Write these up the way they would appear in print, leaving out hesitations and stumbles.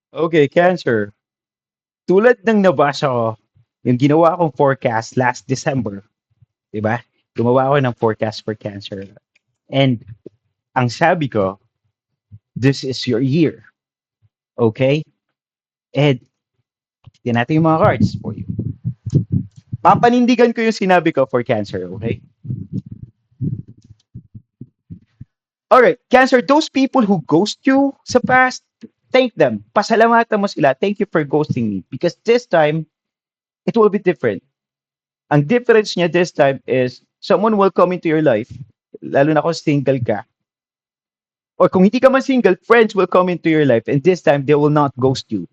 Okay, Cancer. Tulad ng nabasa ko, yung ginawa kong forecast last December, di ba? Gumawa ako ng forecast for Cancer. And ang sabi ko, this is your year. Okay? And tingnan natin yung mga cards for you. Papanindigan ko yung sinabi ko for Cancer, okay? Alright, Cancer, those people who ghost you sa past, thank them. Pasalamatan mo sila. Thank you for ghosting me. Because this time, it will be different. Ang difference niya this time is someone will come into your life, lalo na kung single ka. Or kung hindi ka man single, friends will come into your life and this time they will not ghost you.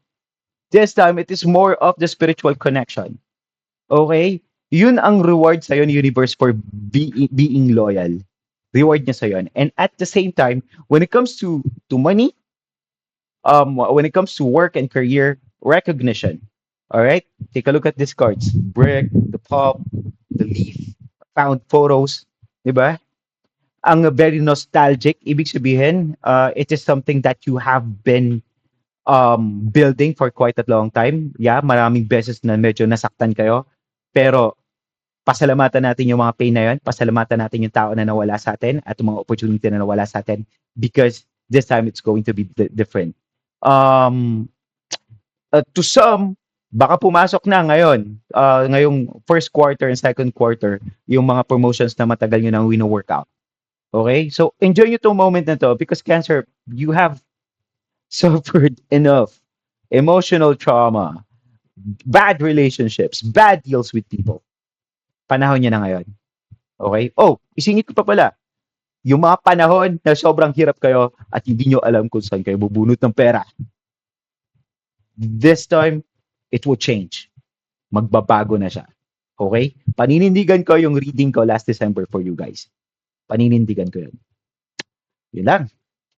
This time, it is more of the spiritual connection. Okay? Yun ang reward sa'yo ni universe for being loyal. Reward niya sa'yo. And at the same time, when it comes to money, when it comes to work and career, recognition. All right? Take a look at these cards. Brick, the pop, the leaf, found photos. Diba? Ang very nostalgic. Ibig sabihin, it is something that you have been building for quite a long time. Yeah, maraming beses na medyo nasaktan kayo. Pero pasalamatan natin yung mga pain na yun. Pasalamatan natin yung tao na nawala sa atin at yung mga opportunity na nawala sa atin because this time it's going to be different. Um, to some, baka pumasok na ngayon, ngayong first quarter and second quarter, yung mga promotions na matagal nyo nang wino-workout. Okay? So, enjoy nyo tong moment na to because Cancer, you have suffered enough emotional trauma, bad relationships, bad deals with people. Panahon niya na ngayon. Okay? Oh, isingit ko pa pala. Yung mga panahon na sobrang hirap kayo at hindi nyo alam kung saan kayo bubunot ng pera. This time, it will change. Magbabago na siya. Okay? Paninindigan ko yung reading ko last December for you guys. Paninindigan ko yun. Yun lang.